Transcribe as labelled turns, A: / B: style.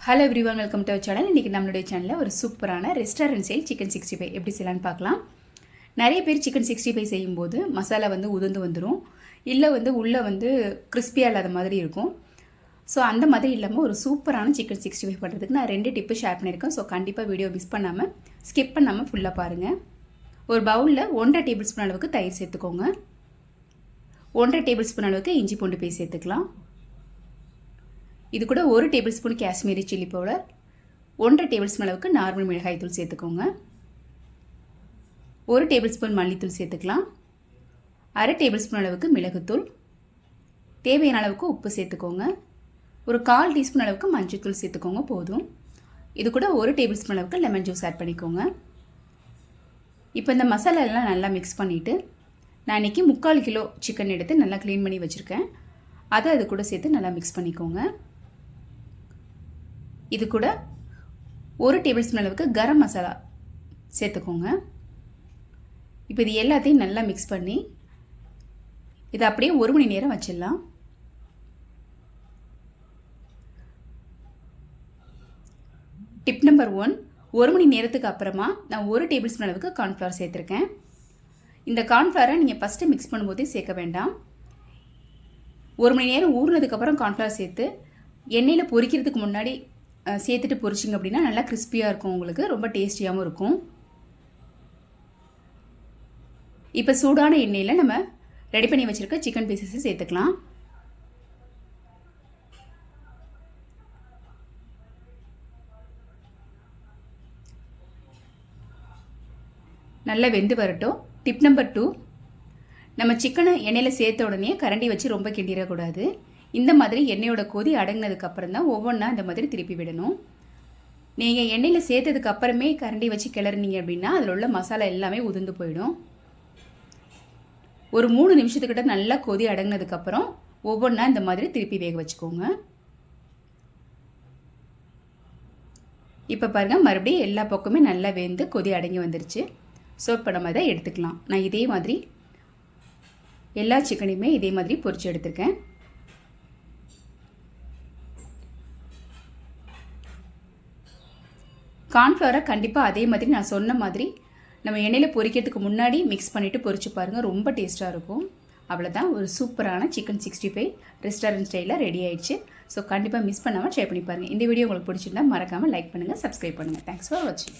A: Hello everyone, welcome to our channel. இன்றைக்கி நம்மளுடைய சேனலில் ஒரு சூப்பரான ரெஸ்டாரண்ட் ஸ்டைல் சிக்கன் 65 எப்படி செய்யலான்னு பார்க்கலாம். நிறைய பேர் சிக்கன் 65 செய்யும்போது மசாலா உதிர்ந்து வந்துடும், இல்லை உள்ளே கிறிஸ்பியாக இல்லாத மாதிரி இருக்கும். ஸோ அந்த மாதிரி இல்லாமல் ஒரு சூப்பரான சிக்கன் 65 பண்ணுறதுக்கு நான் 2 டிப்பு ஷேர் பண்ணியிருக்கேன். ஸோ கண்டிப்பாக வீடியோ மிஸ் பண்ணாமல் ஸ்கிப் பண்ணாமல் ஃபுல்லாக பாருங்கள். ஒரு பவுலில் 1.5 டேபிள் ஸ்பூன் அளவுக்கு தயிர் சேர்த்துக்கோங்க. 1.5 டேபிள் ஸ்பூன் அளவுக்கு இஞ்சி பூண்டு பேஸ்ட் சேர்த்துக்கலாம். இது கூட 1 table spoon Kashmiri chilli powder, 1.5 table spoon அளவுக்கு நார்மல் மிளகாய் தூள் சேர்த்துக்கோங்க. 1 டேபிள் ஸ்பூன் மல்லித்தூள் சேர்த்துக்கலாம். 1/2 டேபிள் ஸ்பூன் அளவுக்கு மிளகுத்தூள், தேவையான அளவுக்கு உப்பு சேர்த்துக்கோங்க. ஒரு 1/4 டீஸ்பூன் அளவுக்கு மஞ்சள் தூள் சேர்த்துக்கோங்க போதும். இது கூட 1 டேபிள் ஸ்பூன் அளவுக்கு லெமன் ஜூஸ் ஆட் பண்ணிக்கோங்க. இப்போ இந்த மசாலா எல்லாம் நல்லா மிக்ஸ் பண்ணிவிட்டு, நான் இன்றைக்கி 3/4 கிலோ சிக்கன் எடுத்து நல்லா க்ளீன் பண்ணி வச்சுருக்கேன். அதை அது கூட சேர்த்து நல்லா மிக்ஸ் பண்ணிக்கோங்க. இது கூட 1 டேபிள் ஸ்பூன் அளவுக்கு கரம் மசாலா சேர்த்துக்கோங்க. இப்போ இது எல்லாத்தையும் நல்லா மிக்ஸ் பண்ணி இதை அப்படியே 1 மணி நேரம் வச்சிடலாம். டிப் நம்பர் 1, 1 மணி நேரத்துக்கு அப்புறமா நான் 1 டேபிள் ஸ்பூன் அளவுக்கு கார்ன்ஃப்ளவர் சேர்த்துருக்கேன். இந்த கார்ன்ஃப்ளவரை நீங்கள் ஃபஸ்ட்டு மிக்ஸ் பண்ணும்போதே சேர்க்க வேண்டாம். 1 மணி நேரம் ஊறினதுக்கப்புறம் கார்ன்ஃப்ளவர் சேர்த்து எண்ணெயில் பொரிக்கிறதுக்கு முன்னாடி சேர்த்துட்டு பொரிச்சிங்க அப்படின்னா நல்லா கிறிஸ்பியாக இருக்கும், உங்களுக்கு ரொம்ப டேஸ்டியாகவும் இருக்கும். இப்போ சூடான எண்ணெயில் நம்ம ரெடி பண்ணி வச்சுருக்க சிக்கன் பீசஸை சேர்த்துக்கலாம். நல்லா வெந்து வரட்டும். டிப் நம்பர் 2, நம்ம சிக்கனை எண்ணெயில் சேர்த்த உடனே கரண்டி வச்சு ரொம்ப கிண்டிடக்கூடாது. இந்த மாதிரி எண்ணெயோட கொதி அடங்கினதுக்கப்புறம் தான் ஒவ்வொன்றா இந்த மாதிரி திருப்பி விடணும். நீங்கள் எண்ணெயில் சேர்த்ததுக்கு அப்புறமே கரண்டி வச்சு கிளறினீங்க அப்படின்னா அதில் உள்ள மசாலா எல்லாமே உதிர்ந்து போயிடும். ஒரு 3 நிமிஷத்துக்கிட்ட நல்லா கொதி அடங்கினதுக்கப்புறம் ஒவ்வொன்றா இந்த மாதிரி திருப்பி வேக வச்சுக்கோங்க. இப்போ பாருங்கள், மறுபடியும் எல்லா பக்கமே நல்லா வெந்து கொதி அடங்கி வந்துருச்சு. ஸோ இப்போ நம்ம அதை எடுத்துக்கலாம். நான் இதே மாதிரி எல்லா சிக்கனையுமே இதே மாதிரி பொரிச்சு எடுத்துருக்கேன். கார்ன்ஃப்ளவரை கண்டிப்பாக அதே மாதிரி நான் சொன்ன மாதிரி நம்ம எண்ணெயில் பொரிக்கிறதுக்கு முன்னாடி மிக்ஸ் பண்ணிவிட்டு பொரிச்சு பாருங்கள், ரொம்ப டேஸ்ட்டாக இருக்கும். அவ்வளோதான், ஒரு சூப்பரான சிக்கன் 65 ரெஸ்டாரண்ட் ஸ்டைலில் ரெடி ஆயிடுச்சு. ஸோ கண்டிப்பாக மிஸ் பண்ணாமல் ட்ரை பண்ணி பாருங்கள். இந்த வீடியோ உங்களுக்கு பிடிச்சிருந்தா மறக்காமல் லைக் பண்ணுங்கள், சப்ஸ்கிரைப் பண்ணுங்கள். தேங்க்ஸ் ஃபார் வாட்சிங்.